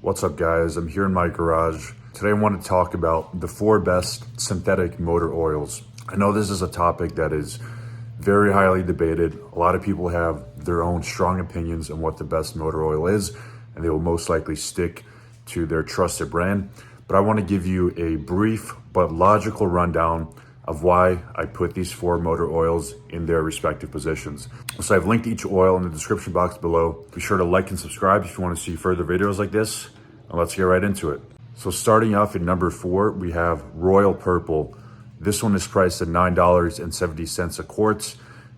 What's up guys, I'm here in my garage. Today I want to talk about the 4 best synthetic motor oils. I know this is a topic that is very highly debated. A lot of people have their own strong opinions on what the best motor oil is, and they will most likely stick to their trusted brand. But I want to give you a brief but logical rundown of why I put these 4 motor oils in their respective positions. So I've linked each oil in the description box below. Be sure to like and subscribe if you want to see further videos like this, and let's get right into it. So starting off at number 4, we have Royal Purple. This one is priced at $9.70 a quart.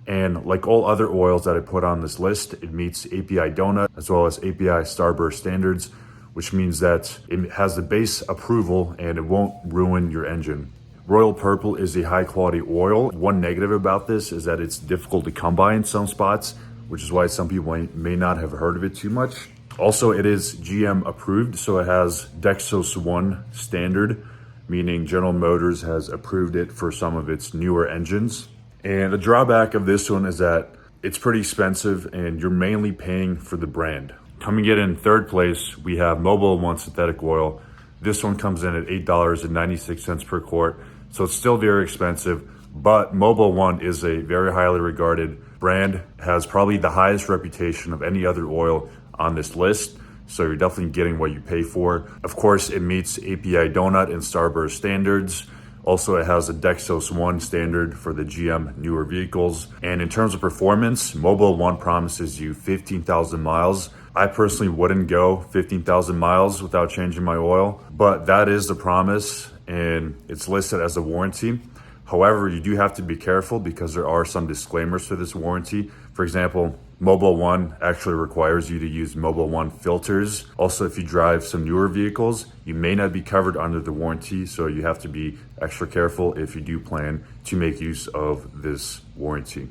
And like all other oils that I put on this list, it meets API Donut as well as API Starburst standards, which means that it has the base approval and it won't ruin your engine. Royal Purple is a high quality oil. One negative about this is that it's difficult to come by in some spots, which is why some people may not have heard of it too much. Also, it is GM approved, so it has Dexos 1 standard, meaning General Motors has approved it for some of its newer engines. And the drawback of this one is that it's pretty expensive and you're mainly paying for the brand. Coming in third place, we have Mobil 1 synthetic oil. This one comes in at $8.96 per quart. So it's still very expensive, but Mobil 1 is a very highly regarded brand, has probably the highest reputation of any other oil on this list. So you're definitely getting what you pay for. Of course, it meets API Donut and Starburst standards. Also, it has a Dexos 1 standard for the GM newer vehicles. And in terms of performance, Mobil 1 promises you 15,000 miles. I personally wouldn't go 15,000 miles without changing my oil, but that is the promise and it's listed as a warranty. However, you do have to be careful because there are some disclaimers to this warranty. For example, Mobil 1 actually requires you to use Mobil 1 filters. Also, if you drive some newer vehicles, you may not be covered under the warranty, so you have to be extra careful if you do plan to make use of this warranty.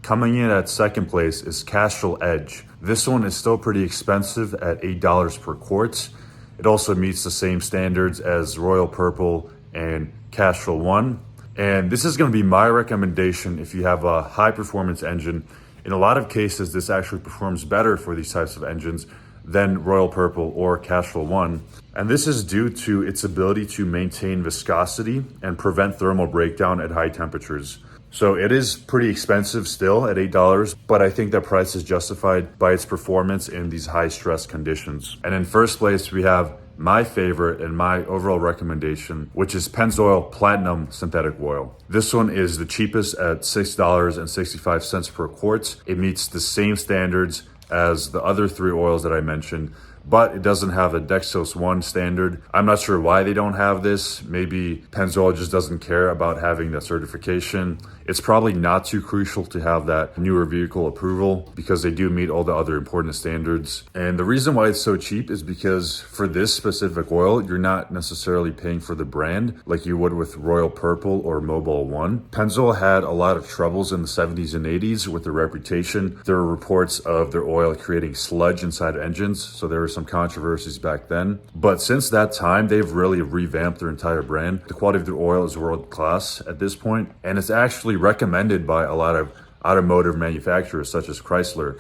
Coming in at second place is Castrol Edge. This one is still pretty expensive at $8 per quart. It also meets the same standards as Royal Purple and Castrol 1. And this is going to be my recommendation if you have a high performance engine. In a lot of cases, this actually performs better for these types of engines than Royal Purple or Castrol 1. And this is due to its ability to maintain viscosity and prevent thermal breakdown at high temperatures. So it is pretty expensive still at $8, but I think that price is justified by its performance in these high stress conditions. And in first place, we have my favorite and my overall recommendation, which is Pennzoil Platinum Synthetic Oil. This one is the cheapest at $6.65 per quart. It meets the same standards as the other 3 oils that I mentioned, but it doesn't have a Dexos 1 standard. I'm not sure why they don't have this. Maybe Pennzoil just doesn't care about having that certification. It's probably not too crucial to have that newer vehicle approval because they do meet all the other important standards. And the reason why it's so cheap is because for this specific oil, you're not necessarily paying for the brand like you would with Royal Purple or Mobil 1. Pennzoil had a lot of troubles in the 70s and 80s with their reputation. There were reports of their oil creating sludge inside engines, so there were some controversies back then. But since that time, they've really revamped their entire brand. The quality of their oil is world class at this point, and it's actually recommended by a lot of automotive manufacturers such as Chrysler.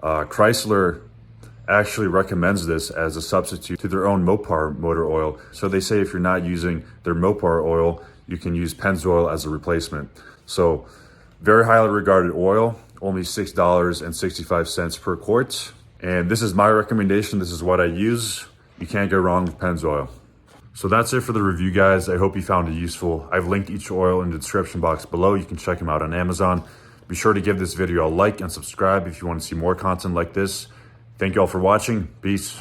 Chrysler actually recommends this as a substitute to their own Mopar motor oil. So they say if you're not using their Mopar oil, you can use Pennzoil as a replacement. So very highly regarded oil, only $6.65 per quart. And this is my recommendation. This is what I use. You can't go wrong with Pennzoil. So that's it for the review, guys. I hope you found it useful. I've linked each oil in the description box below. You can check them out on Amazon. Be sure to give this video a like and subscribe if you want to see more content like this. Thank you all for watching. Peace.